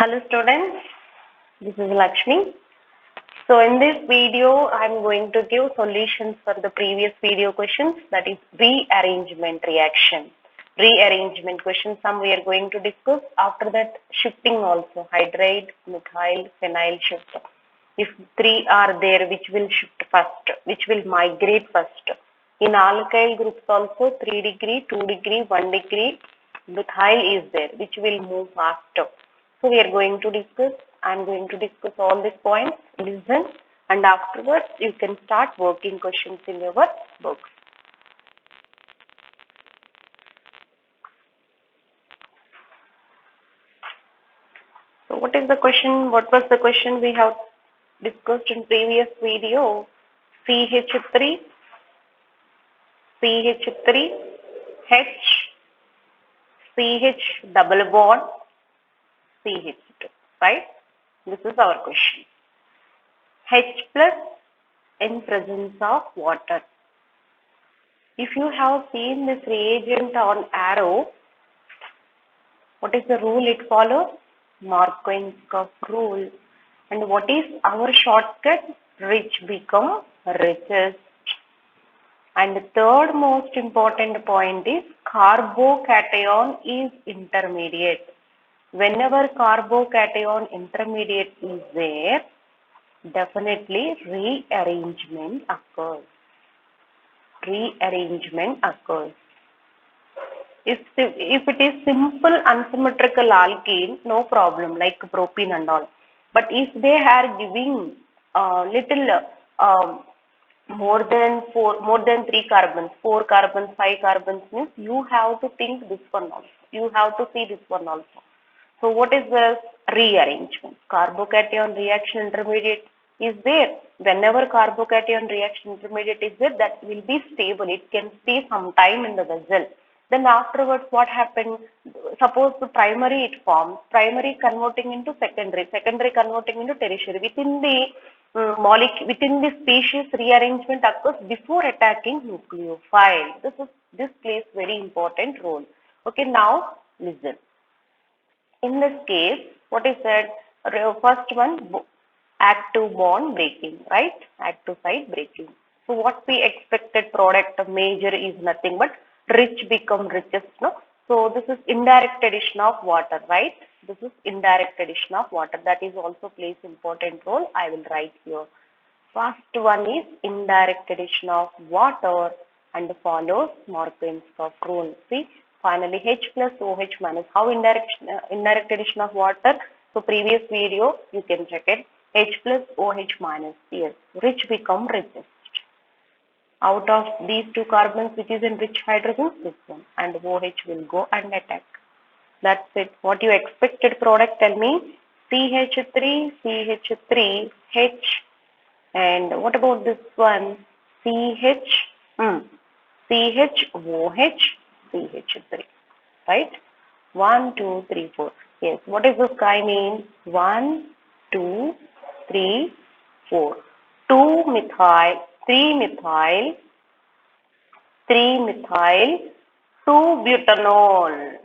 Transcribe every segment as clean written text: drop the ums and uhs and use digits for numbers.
Hello students, this is Lakshmi. So in this video, I am going to give solutions for the previous video questions, that is rearrangement reaction. Rearrangement questions, some we are going to discuss. After that, shifting also, hydride, methyl, phenyl shift. If three are there, which will shift first, which will migrate first. In alkyl groups also, 3 degree, 2 degree, 1 degree, methyl is there, which will move faster. So we are going to discuss, I am going to discuss all these points, listen, and afterwards you can start working questions in your books. So what is the question? What was the question we have discussed in previous video? CH3, CH3, H, CH double bond, CH2, right? This is our question. H plus in presence of water. If you have seen this reagent on arrow, what is the rule it follows? Markovnikov rule. And what is our shortcut? Rich become richest. And the third most important point is carbocation is intermediate. Whenever carbocation intermediate is there, definitely rearrangement occurs. Rearrangement occurs. If it is simple unsymmetrical alkene, no problem, like propene and all. But if they are giving little more than 3 carbons, 4 carbons, 5 carbons means you have to think this one also. You have to see this one also. So what is the rearrangement? Carbocation reaction intermediate is there. Whenever carbocation reaction intermediate is there, that will be stable. It can stay some time in the vessel. Then afterwards, what happened? Suppose the primary it forms, primary converting into secondary, secondary converting into tertiary. Within the molecule, within the species, rearrangement occurs before attacking nucleophile. This plays very important role. Okay, now listen. In this case, what is that? First one, active bond breaking, right? Active site breaking. So what we expected product of major is nothing but rich become richest, no? So this is indirect addition of water, right? This is indirect addition of water. That is also plays important role. I will write here. First one is indirect addition of water and follows Markovnikov rule. See, finally H plus OH minus. How indirect addition of water? So previous video you can check it. H plus OH minus. Yes, rich become richest. Out of these two carbons, which is in rich hydrogen, this one, and OH will go and attack. That's it. What you expected product? Tell me. CH3, CH3, H. And what about this one? CH, CHOH, CH3, right? 1, 2, 3, 4. Yes. What does this guy mean? 1, 2, 3, 4. 2 methyl, 3 methyl, 3 methyl, 2 butanol.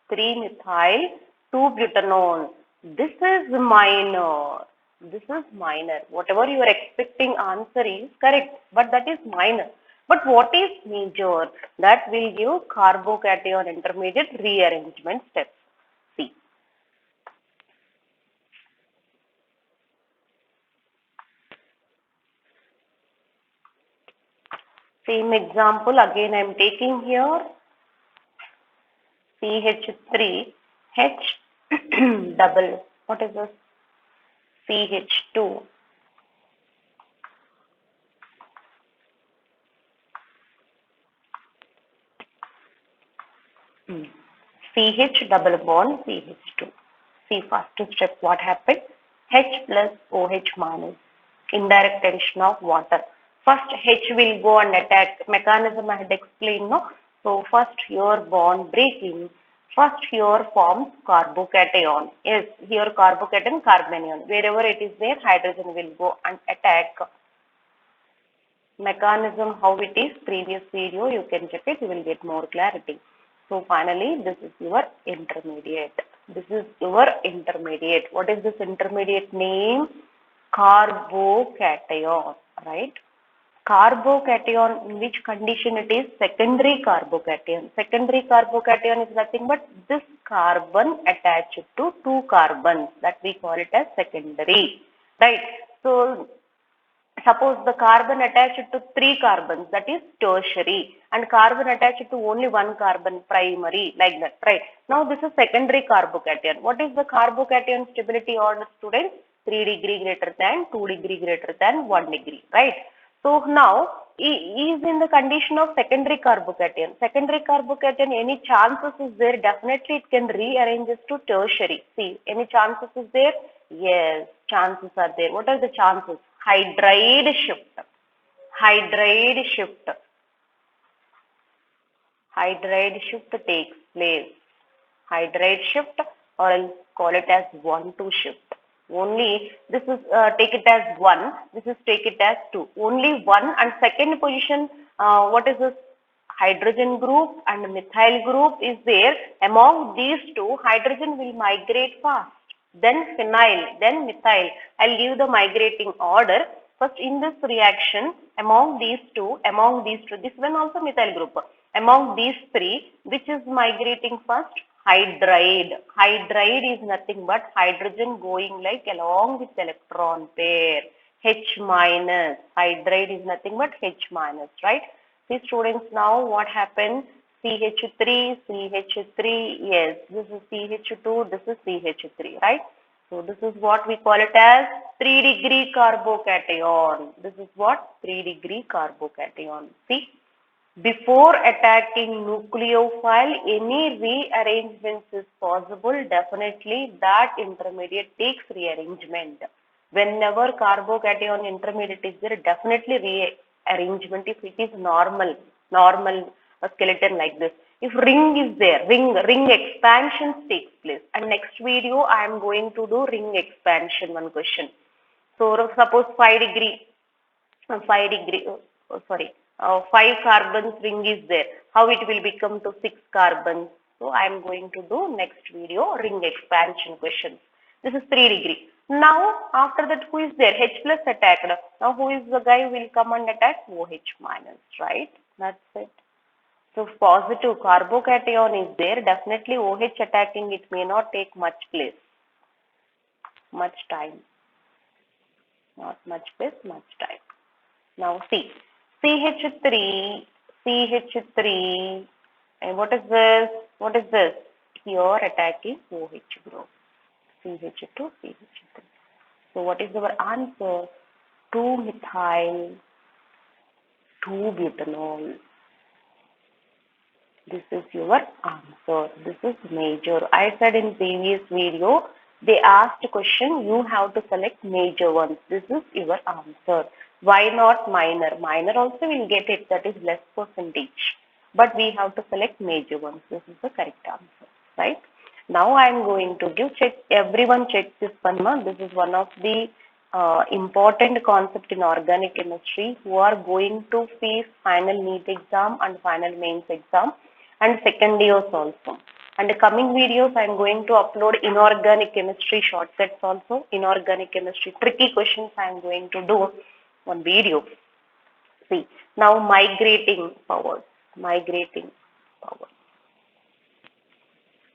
3 methyl, 2 butanol. This is minor. This is minor. Whatever you are expecting answer is correct, but that is minor. But what is major? That will give carbocation intermediate rearrangement steps. See. Same example again I am taking here. CH3, H double. What is this? CH2. CH double bond CH2. See, first step what happened? H plus OH minus. Indirect addition of water. First H will go and attack. Mechanism I had explained, no? So first here bond breaking. First here forms carbocation. Yes, here carbocation, carbanion. Wherever it is there, hydrogen will go and attack. Mechanism how it is, previous video you can check it, you will get more clarity. So finally this is your intermediate. This is your intermediate. What is this intermediate name? Carbocation, right? Carbocation, in which condition it is? Secondary carbocation. Secondary carbocation is nothing but this carbon attached to two carbons, that we call it as secondary, right? So suppose the carbon attached to three carbons, that is tertiary, and carbon attached to only one carbon, primary, like that, right? Now this is secondary carbocation. What is the carbocation stability order, students? 3 degree greater than, 2 degree greater than, 1 degree, right? So now is in the condition of secondary carbocation. Secondary carbocation, any chances is there? Definitely it can rearrange to tertiary. See, any chances is there? Yes, chances are there. What are the chances? Hydride shift. Hydride shift. Hydride shift takes place. Hydride shift, or I'll call it as 1-2 shift. Only this is take it as 1, this is take it as 2. Only 1 and second position, what is this? Hydrogen group and methyl group is there. Among these two, hydrogen will migrate fast. Then phenyl, then methyl. I'll give the migrating order. First, in this reaction, among these two, this one also methyl group. Among these three, which is migrating first? Hydride. Hydride is nothing but hydrogen going like along with electron pair. H minus. Hydride is nothing but H minus, right? See students, now what happened? CH3, CH3, yes, this is CH2, this is CH3, right? So this is what we call it as 3 degree carbocation. This is what? 3 degree carbocation. See? Before attacking nucleophile, any rearrangement is possible. Definitely that intermediate takes rearrangement. Whenever carbocation intermediate is there, definitely rearrangement if it is normal skeleton like this. If ring is there, ring expansions takes place. And next video I am going to do ring expansion, one question. So suppose 5 degree, 5 carbons ring is there. How it will become to 6 carbons? So I am going to do next video ring expansion questions. This is 3 degree. Now after that, who is there? H plus attacked. Now who is the guy who will come and attack? OH minus, right? That's it. So positive carbocation is there. Definitely OH attacking it may not take much place, much time. Not much place, much time. Now see, CH3, and what is this? What is this? Here attacking OH group. CH2, CH3. So what is our answer? 2-methyl, 2-butanol. This is your answer. This is major. I said in previous video, they asked a question, you have to select major ones. This is your answer. Why not minor? Minor also will get it, that is less percentage. But we have to select major ones. This is the correct answer, right? Now I am going to give, check, everyone check this one. This is one of the important concept in organic chemistry who are going to face final NEET exam and final mains exam and second years also. And the coming videos I am going to upload inorganic chemistry shortcuts also, inorganic chemistry tricky questions I am going to do on video. See, now migrating powers.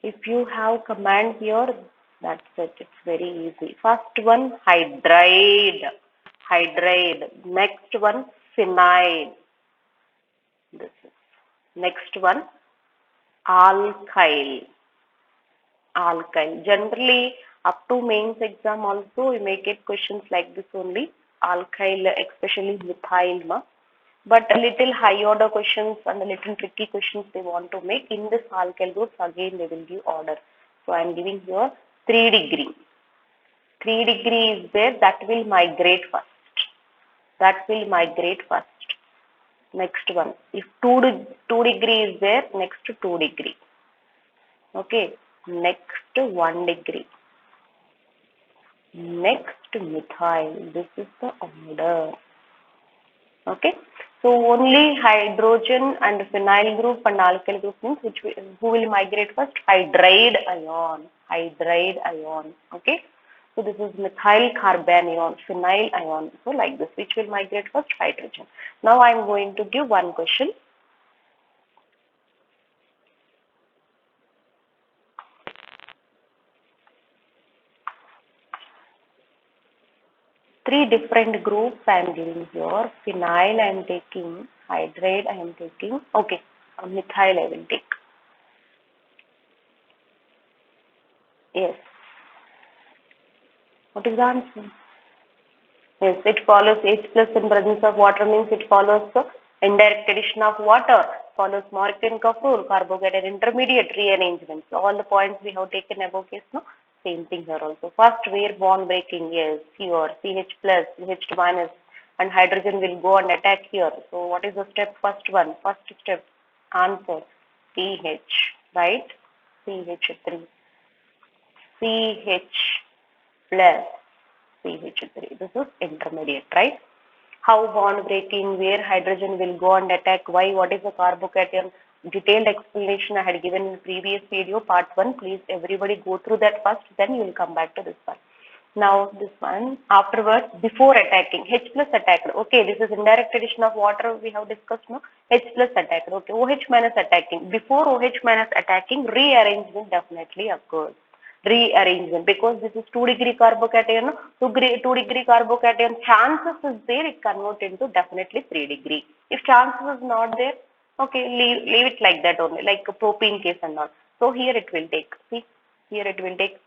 If you have command here, that's it. It's very easy. First one, hydride. Next one, phenyl. This is. Next one, alkyl. Generally, up to mains exam also, we may get questions like this only. Alkyl, especially methyl. But a little high order questions and a little tricky questions they want to make in this alkyl groups, again they will give order. So I am giving here 3 degree. 3 degree is there, that will migrate first. Next one, if 2 degree is there, next 2 degree. Okay, next 1 degree. Next methyl, this is the order. Okay, so only hydrogen and phenyl group and alkyl group means who will migrate first? Hydride ion. hydride ion. Okay. So this is methyl carbanion, phenyl ion. So like this, which will migrate first? Hydrogen. Now I am going to give one question. Three different groups I am giving here. Phenyl I am taking, hydride I am taking. Okay, methyl I will take. Yes. What is the answer? Yes, it follows H plus in presence of water means it follows the indirect addition of water, follows Morgan-Kapoor, carbocation intermediate rearrangement. So all the points we have taken above case, no? Same thing here also. First, where bond breaking, yes, here, CH plus, CH2 minus, and hydrogen will go and attack here. So what is the step? First one, first step, answer, CH, right? CH3, CH plus CH3. This is intermediate, right? How bond breaking, where hydrogen will go and attack, why, what is the carbocation? Detailed explanation I had given in previous video, part 1. Please everybody go through that first, then you will come back to this one. Now this one, afterwards, before attacking, H plus attacked. Okay, this is indirect addition of water we have discussed, no? H plus attacked. Okay, OH minus attacking. Before OH minus attacking, rearrangement definitely occurs. Rearrangement, because this is 2-degree carbocation, 2-degree carbocation, chances is there it convert into definitely 3-degree. If chances is not there, okay, leave it like that only, like a propene case and all. So here it will take, see, here it will take,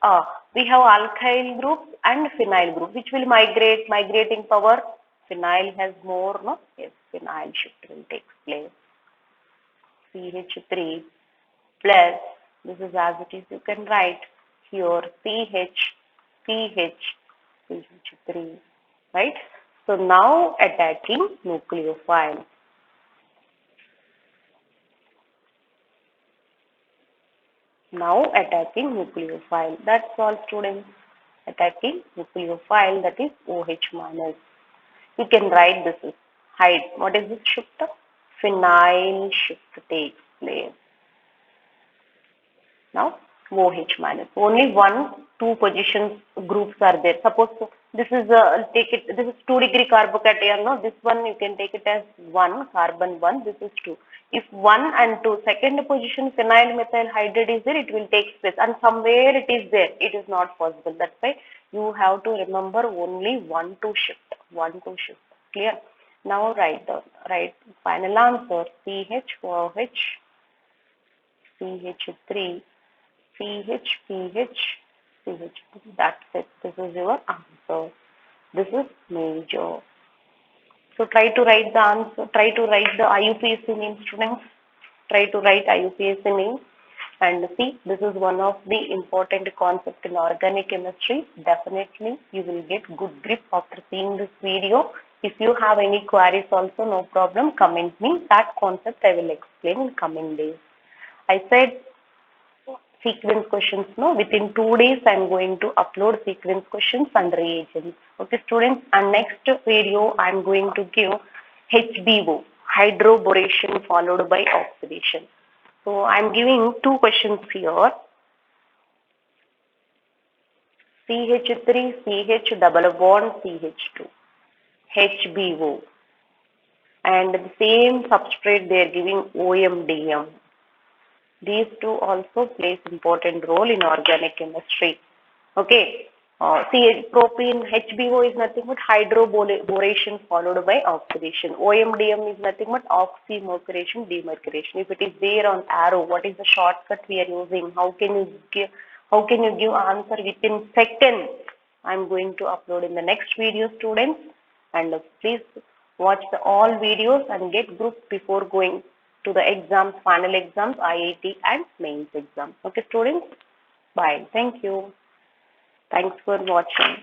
we have alkyl group and phenyl group, which will migrating power. Phenyl has more, no? Yes, phenyl shift will take place. CH3 plus, this is as it is, you can write here CH3, right? So now attacking nucleophile. Now attacking nucleophile. That's all, students. Attacking nucleophile, that is OH minus. You can write this is hide. What is this shift? Phenyl shift takes place. Now OH minus. Only two positions groups are there. Suppose this is take it. This is 2-degree carbocation. No, this one you can take it as 1 carbon 1. This is 2. If 1 and 2 second position phenyl methyl hydride is there, it will take place, and somewhere it is there. It is not possible. That's why you have to remember only 1-2 shift. 1-2 shift. Clear? Now write the final answer. CH4H CH3 CH, PH, CH. That's it. This is your answer. This is major. So try to write the answer. Try to write the IUPAC name, students. Try to write IUPAC name. And see, this is one of the important concepts in organic chemistry. Definitely, you will get good grip after seeing this video. If you have any queries also, no problem. Comment me. That concept I will explain in coming days. I said sequence questions, no, within 2 days I am going to upload sequence questions and reagents. Okay, students, and next video I am going to give HBO, hydroboration followed by oxidation. So I am giving 2 questions here. CH3, CH double bond, CH2, HBO, and the same substrate they are giving OMDM. These two also plays important role in organic chemistry. Okay. See, propene, HBO is nothing but hydroboration followed by oxidation. OMDM is nothing but oxymercuration, demercuration. If it is there on arrow, what is the shortcut we are using? How can you give answer within seconds? I'm going to upload in the next video, students. And please watch all videos and get groups before going to the exams, final exams, IIT and mains exam. Okay, students? Bye. Thank you. Thanks for watching.